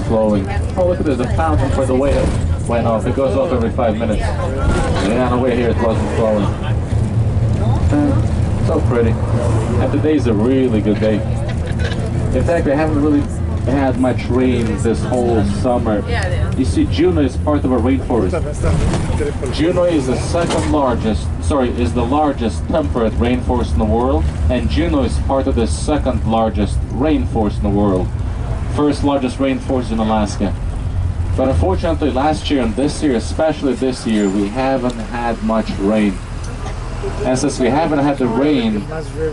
flowing. Oh, look at this, the fountain for the whale went off. It goes off every 5 minutes. Yeah, on the way here it wasn't flowing. So pretty. And today's a really good day. In fact, I haven't really had much rain this whole summer. You see, Juneau is part of a rainforest. Juneau is the is the largest temperate rainforest in the world, and Juneau is part of the second largest rainforest in the world. First largest rainforest in Alaska. But unfortunately last year and this year, especially this year, we haven't had much rain. And since we haven't had the rain,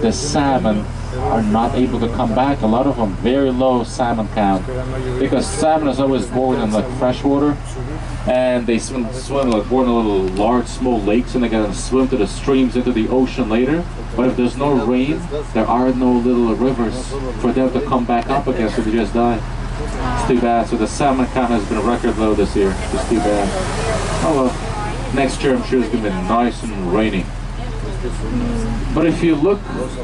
the salmon are not able to come back. A lot of them, very low salmon count. Because salmon is always born in like fresh water, and they swim like born in little large small lakes, and they gotta swim to the streams into the ocean later. But if there's no rain, there are no little rivers for them to come back up again, so they just die. It's too bad. So the salmon count has been record low this year. It's too bad. Oh well, next year I'm sure it's gonna be nice and rainy. But if you look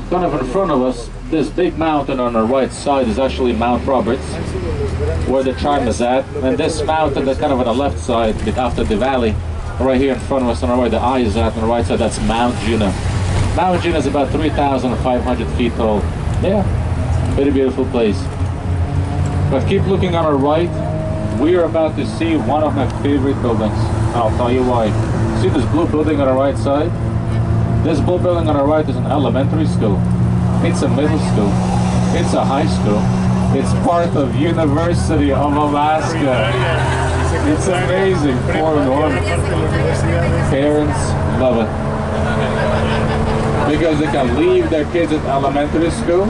kind of in front of us, this big mountain on our right side is actually Mount Roberts, where the tribe is at. And this mountain that's kind of on the left side, a bit after the valley, right here in front of us on our right, the eye is at on the right side, that's Mount Juneau. Mount Juneau is about 3,500 feet tall. Yeah, very beautiful place. But keep looking on our right, we are about to see one of my favorite buildings. I'll tell you why. See this blue building on our right side? This blue building on our right is an elementary school. It's a middle school. It's a high school. It's part of University of Alaska. It's amazing. Parents love it. Because they can leave their kids at elementary school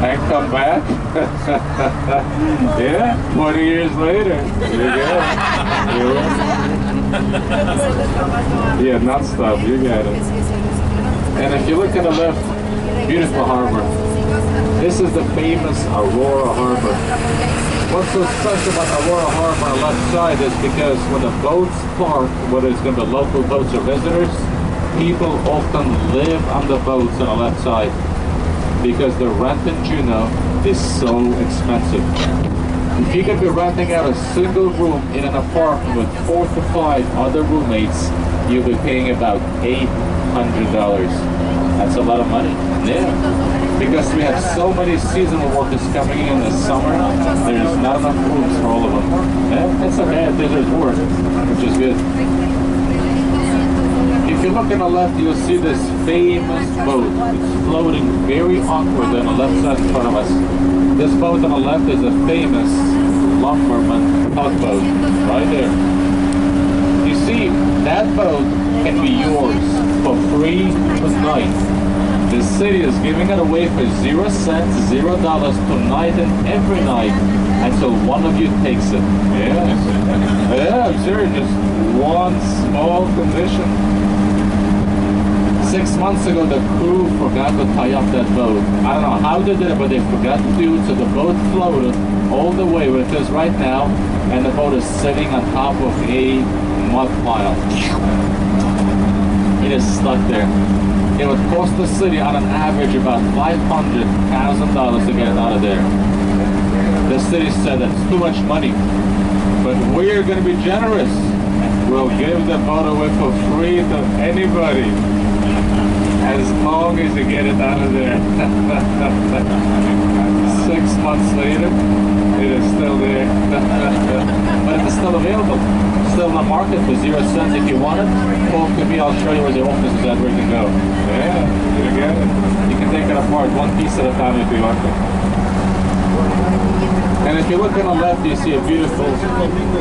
and come back. Yeah, 20 years later. There you go. Yeah, not stop. You got it. And if you look at the left, beautiful harbor. This is the famous Aurora Harbor. What's so special about Aurora Harbor on the left side is because when the boats park, whether it's going to be local boats or visitors, people often live on the boats on the left side because the rent in Juneau is so expensive. If you could be renting out a single room in an apartment with 4 to 5 other roommates, you'll be paying about $800. That's a lot of money. Yeah. Because we have so many seasonal workers coming in the summer, there's not enough rooms for all of them. Yeah, it's okay. There's work, which is good. If you look on the left, you'll see this famous boat. It's floating very awkward on the left side in front of us. This boat on the left is a famous lumberman tugboat, right there. You see, that boat can be yours for free tonight. The city is giving it away for 0 cents, $0 tonight and every night until one of you takes it. Yeah, yeah, I'm serious. Just one small condition. 6 months ago, the crew forgot to tie up that boat. I don't know how they did it, but they forgot to do it, so the boat floated all the way where it is right now, and the boat is sitting on top of a mud pile. It is stuck there. It would cost the city on an average about $500,000 to get it out of there. The city said that's too much money, but we're going to be generous. We'll give the boat away for free to anybody, as long as you get it out of there. 6 months later, it is still there. But it's still available. Still in the market for 0 cents if you want it. Talk to me, I'll show you where the office is at, where you can go. Yeah, you get it. You can take it apart one piece at a time if you want to. And if you look on the left, you see a beautiful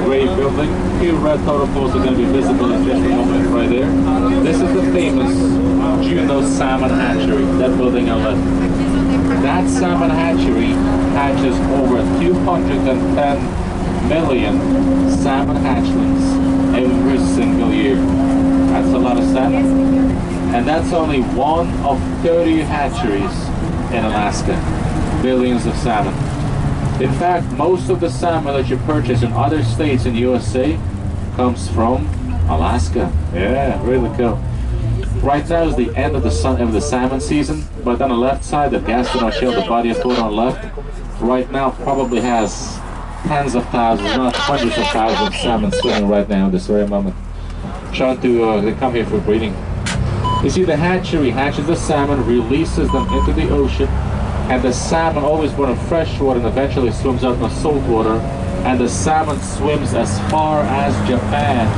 gray building. Two red totem poles are going to be visible in just a moment right there. This is the famous Juneau Salmon Hatchery, that building on the left. That salmon hatchery hatches over 210 million salmon hatchlings every single year. That's a lot of salmon. And that's only one of 30 hatcheries in Alaska. Billions of salmon. In fact, most of the salmon that you purchase in other states in the USA comes from Alaska. Yeah, really cool. Right now is the end of the salmon season, but on the left side, the Gastineau Shale, the body of water on the left, right now probably has tens of thousands, not hundreds of thousands of salmon swimming right now at this very moment. Trying to they come here for breeding. You see, the hatchery hatches the salmon, releases them into the ocean, and the salmon always born in fresh water and eventually swims out in the salt water, and the salmon swims as far as Japan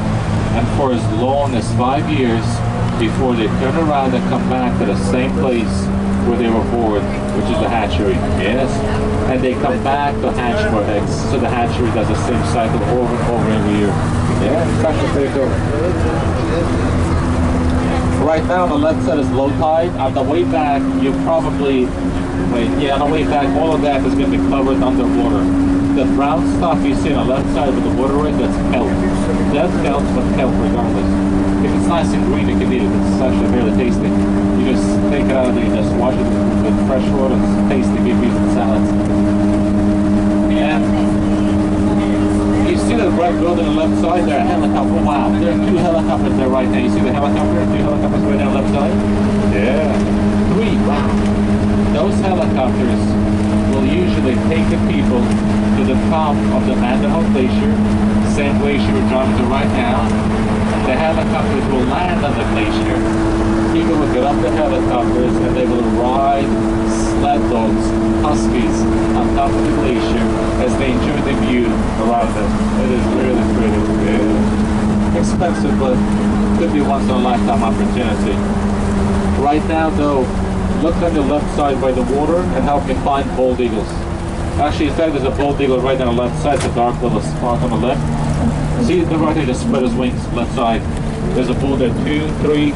and for as long as 5 years before they turn around and come back to the same place where they were born, which is the hatchery. Yes, and they come back to hatch more eggs, so the hatchery does the same cycle over and over every year. Yeah, it's actually pretty cool. Right now on the left side is low tide. On the way back, you probably, on the way back, all of that is going to be covered underwater. The brown stuff you see on the left side with the water in, that's kelp. That's kelp, but kelp regardless. If it's nice and green, you can eat it. It's actually really tasty. You just take it out and you just wash it with fresh water. It's tasty, good beef and salads. And you see the bright building on the left side there, a helicopter. Wow, there are 2 helicopters there right now. You see the helicopter? 2 helicopters right down the left side? Yeah. 3, wow. Those helicopters will usually take the people to the top of the MAH010 glacier, same glacier we're driving to right now. The helicopters will land on the glacier. People will get off the helicopters and they will ride sled dogs, huskies, on top of the glacier as they enjoy the view around them. It is really pretty. Yeah. Expensive, but could be once in a lifetime opportunity. Right now though, look on the left side by the water and help me find bald eagles. Actually, in fact, there's a bald eagle right on the left side, it's a dark little spot on the left. See the right here, just spread his wings, left side. There's a bull there, 3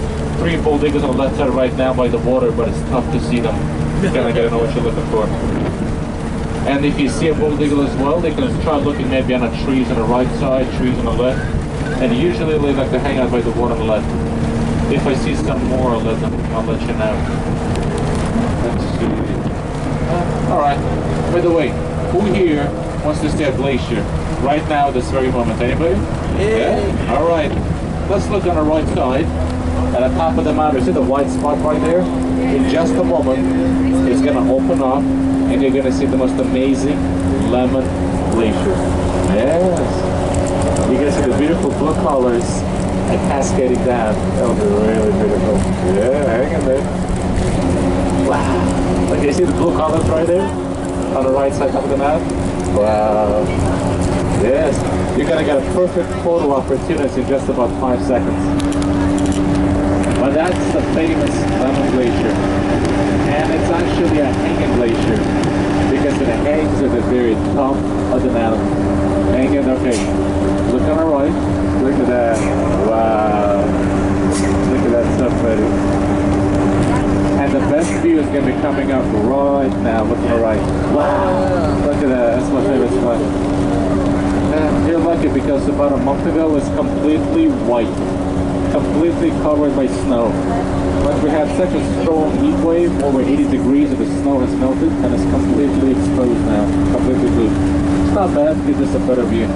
bald eagles on the left side right now by the water, but it's tough to see them. You kind of gotta know what you're looking for. And if you see a bald eagle as well, they can try looking maybe on the trees on the right side, trees on the left. And usually they like to hang out by the water on the left. If I see some more, I'll let you know. Let's see. Alright. By the way, who here wants to stay at Glacier right now, this very moment? Anybody? Yeah? Alright. Let's look on the right side. At the top of the mountain, see the white spot right there? In just a moment, it's going to open up and you're going to see the most amazing lemon glacier. Yes. You're going to see the beautiful blue colors and cascading down. That would be really beautiful. Yeah, hang in there. Wow. Okay, you see the blue colors right there? On the right side of the map? Wow. Yes. You're going to get a perfect photo opportunity in just about 5 seconds. But that's the famous lemon glacier. And it's actually a hanging glacier because it hangs at the very top of the mountain. Hanging, okay. Look on the right. Look at that. Wow. Look at that stuff, buddy. And the best view is going to be coming up right now. Look on the right. Wow. Look at that. That's my favorite spot. And you're lucky because about a month ago it was completely white. Completely covered by snow. But we had such a strong heat wave, over 80 degrees, and the snow has melted and it's completely exposed now. Completely blue. It's not bad, gives us a better view.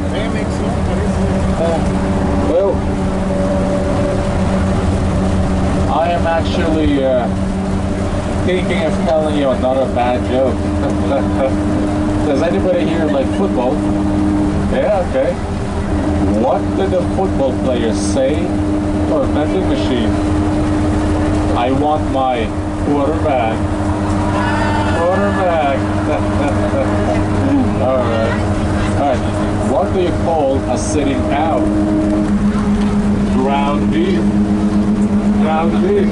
Well, I am actually thinking of telling you another bad joke. Does anybody here like football? Yeah, okay. What did the football players say to a vending machine? I want my quarterback. Quarterback. Alright. Alright. What do you call a sitting cow? Ground beef. Ground beef.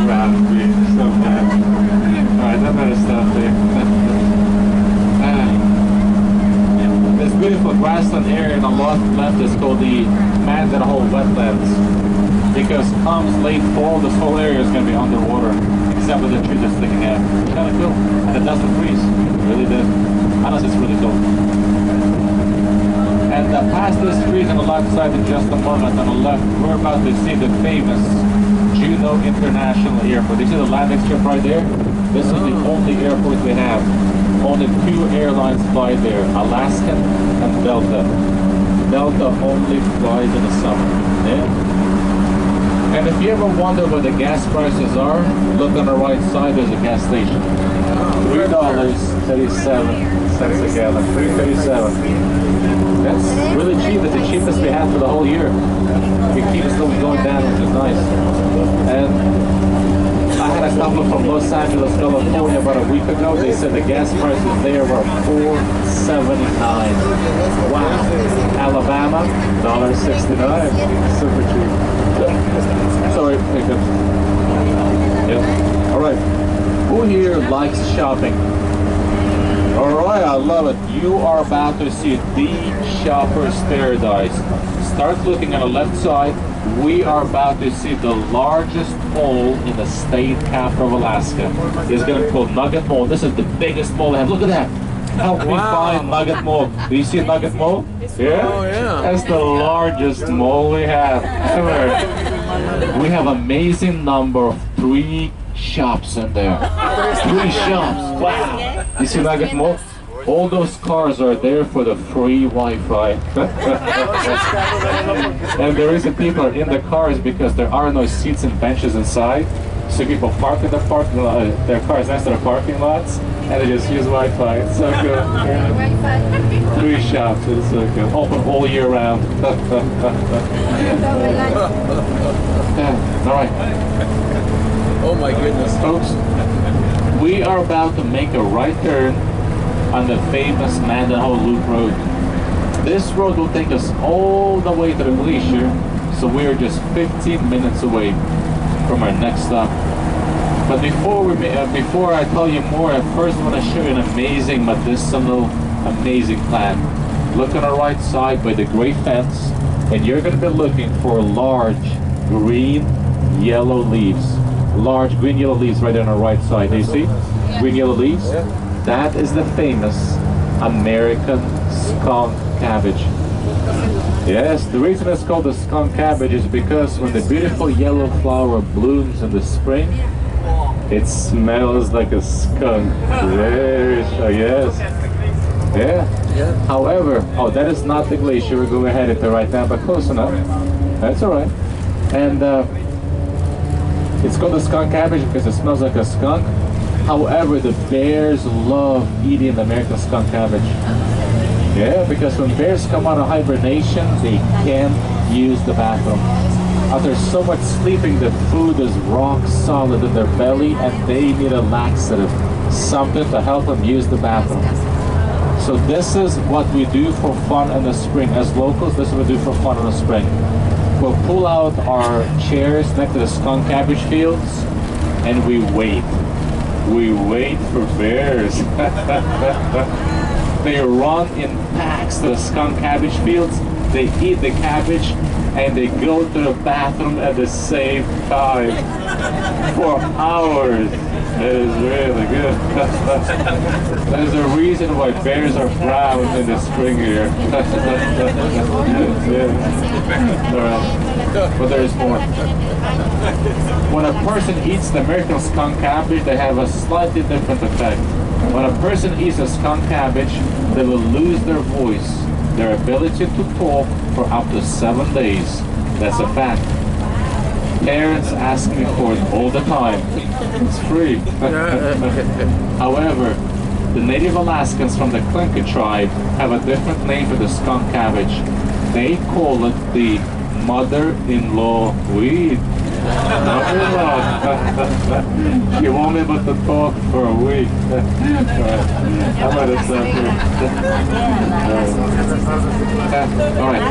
Ground beef. So bad. Alright, that better stop there. This beautiful grassland area in the left is called the MAH010 wetlands. Because comes late fall, this whole area is going to be underwater, except for the trees are sticking out. It's kind of cool, and it doesn't freeze. It really does, unless it's really cold. And past this trees on the left side in just a moment, on the left, we're about to see the famous Juneau International Airport. You see the landing strip right there? This is the only airport we have. Only 2 airlines fly there, Alaskan and Delta. Delta only flies in the summer. Yeah? And if you ever wonder where the gas prices are, look on the right side, there's a gas station. $3.37 a gallon. $3.37. That's really cheap. It's the cheapest we had for the whole year. It keeps going down, which is nice. And I had a couple from Los Angeles, California about a week ago. They said the gas prices there were $4.79. Wow. Alabama, $1.69. Super cheap. Sorry, hiccups. Yep. All right. Who here likes shopping? All right, I love it. You are about to see the shopper's paradise. Start looking on the left side. We are about to see the largest mall in the state capital of Alaska. It's going to be called Nugget Mall. This is the biggest mall they have. Look at that. Help me find Nugget Mall. Do you see Nugget Mall? Yeah? Oh, yeah. That's the largest mall we have ever. We have amazing number of 3 shops in there. 3 shops. Wow. You see Nugget Mall? All those cars are there for the free Wi-Fi. And the reason people are in the cars because there are no seats and benches inside. So people park in the parking lot, their cars next to the parking lots, and they just use Wi-Fi. It's so good. 3 shops. It's so good. Open all year round. Yeah. All right. Oh my goodness. Folks, we are about to make a right turn on the famous MAH010 Loop Road. This road will take us all the way to the glacier, so we are just 15 minutes away from our next stop. But before I tell you more, I first want to show you an amazing medicinal, amazing plant. Look on the right side by the gray fence, and you're going to be looking for large green yellow leaves. Large green yellow leaves right on the right side. Do you see? Green yellow leaves? That is the famous American skunk cabbage. Yes, the reason it's called the skunk cabbage is because when the beautiful yellow flower blooms in the spring, it smells like a skunk. Yes. Yeah. However, oh, that is not the glacier we're going ahead to right now, but close enough. That's all right. And it's called the skunk cabbage because it smells like a skunk. However, the bears love eating the American skunk cabbage. Yeah, because when bears come out of hibernation, they can't use the bathroom. After so much sleeping, the food is rock solid in their belly and they need a laxative, something to help them use the bathroom. So this is what we do for fun in the spring. As locals, this is what we do for fun in the spring. We'll pull out our chairs next to the skunk cabbage fields and we wait. We wait for bears. They run in packs to the skunk cabbage fields. They eat the cabbage and they go to the bathroom at the same time for hours. It is really good. There's a reason why bears are brown in the spring here. All right. But there's more. When a person eats the American skunk cabbage, they have a slightly different effect. When a person eats a skunk cabbage, they will lose their voice, their ability to talk for up to 7 days. That's a fact. Parents ask me for it all the time. It's free. However, the native Alaskans from the Clinker tribe have a different name for the skunk cabbage. They call it the mother-in-law weed. Mother-in-law. She won't be able to talk for a week. How about it, all right.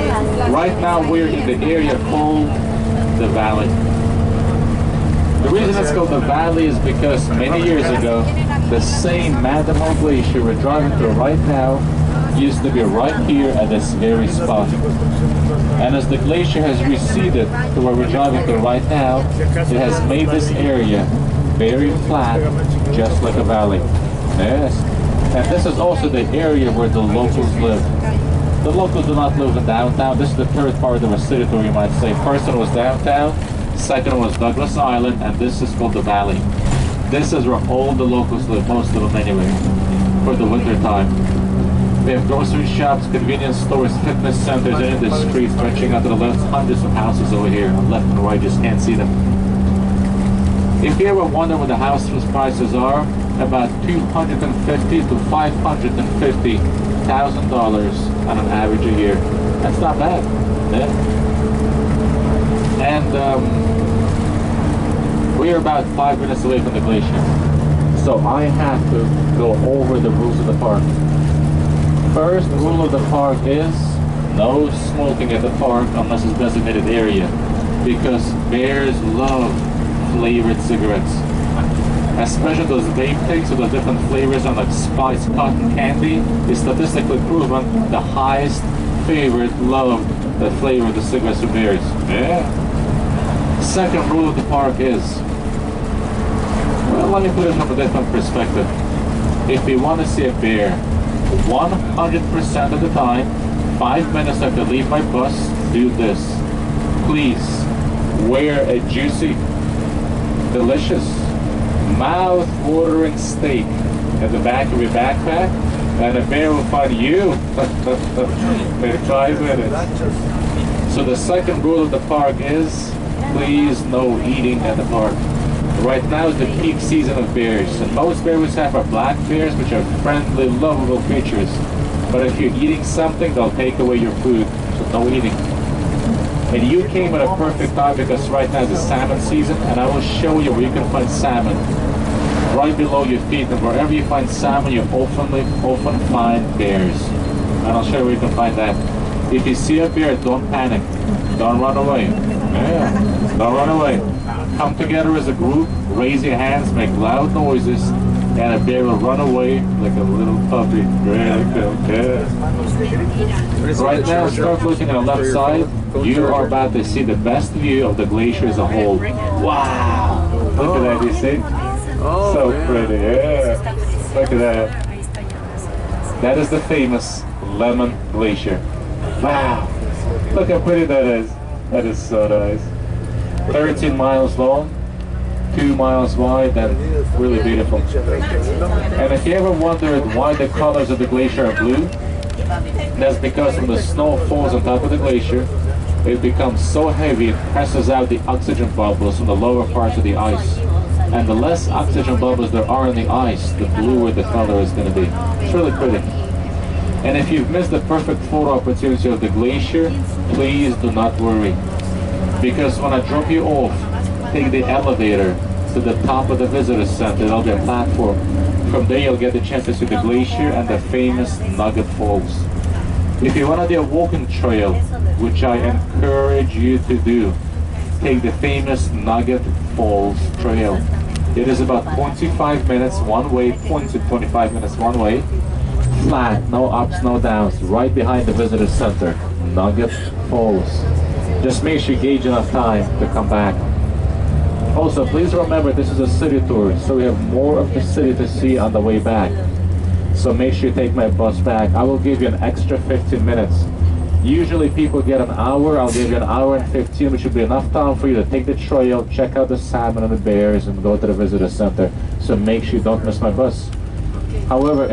Right now we're in the area called the Valley. The reason it's called the Valley is because many years ago, the same MAH010 glacier we're driving through right now used to be right here at this very spot. And as the glacier has receded to where we're driving through right now, it has made this area very flat, just like a valley. Yes. And this is also the area where the locals live. The locals do not live in downtown. This is the third part of the city tour, you might say. First one was downtown, second was Douglas Island, and this is called the Valley. This is where all the locals live, most of them anyway, for the winter time. We have grocery shops, convenience stores, fitness centers, and in the streets stretching out to the left, hundreds of houses over here, on left and right, just can't see them. If you ever wonder what the house prices are, about $250,000 to $550,000 on an average a year. That's not bad. Yeah. And we're about 5 minutes away from the glacier. So I have to go over the rules of the park. First rule of the park is no smoking at the park unless it's designated area, because bears love flavored cigarettes, especially those vape things with the different flavors on, like spice, cotton candy. Is statistically proven the highest favorite loved the flavor of the cigarettes for bears. Yeah. Second rule of the park is, well, let me put it from a different perspective. If you want to see a bear 100% of the time, 5 minutes after I leave my bus, do this. Please wear a juicy, delicious, mouth-watering steak at the back of your backpack, and a bear will find you in 5 minutes. So the second rule of the park is, please no eating at the park. Right now is the peak season of bears, and most bears we have are black bears, which are friendly, lovable creatures. But if you're eating something, they'll take away your food, so no eating. And you came at a perfect time, because right now is the salmon season, and I will show you where you can find salmon. Right below your feet, and wherever you find salmon, you often find bears. And I'll show you where you can find that. If you see a bear, don't panic. Don't run away. Yeah, don't run away. Come together as a group, raise your hands, make loud noises, and a bear will run away like a little puppy. Yeah. Right now, start looking at the left side. You are about to see the best view of the glacier as a whole. Wow! Look at that, you see? Oh, so man. pretty, yeah. Look at that. That is the famous Lemon Glacier. Wow! Look how pretty that is. That is so nice. 13 miles long, 2 miles wide, and really beautiful. And if you ever wondered why the colors of the glacier are blue, that's because when the snow falls on top of the glacier, it becomes so heavy it presses out the oxygen bubbles from the lower parts of the ice. And the less oxygen bubbles there are in the ice, the bluer the color is going to be. It's really pretty. And if you've missed the perfect photo opportunity of the glacier, please do not worry. Because when I drop you off, take the elevator to the top of the visitor center. There'll be a platform. From there you'll get the chance to see the glacier and the famous Nugget Falls. If you want to do a walking trail, which I encourage you to do, take the famous Nugget Falls Trail. It is about 25 minutes one way, 20 to 25 minutes one way. Flat, no ups, no downs, right behind the visitor center, Nugget Falls. Just make sure you gauge enough time to come back. Also, please remember this is a city tour, so we have more of the city to see on the way back. So make sure you take my bus back. I will give you an extra 15 minutes. Usually people get an hour, I'll give you an hour and 15, which should be enough time for you to take the trail, check out the salmon and the bears, and go to the visitor center. So make sure you don't miss my bus. However,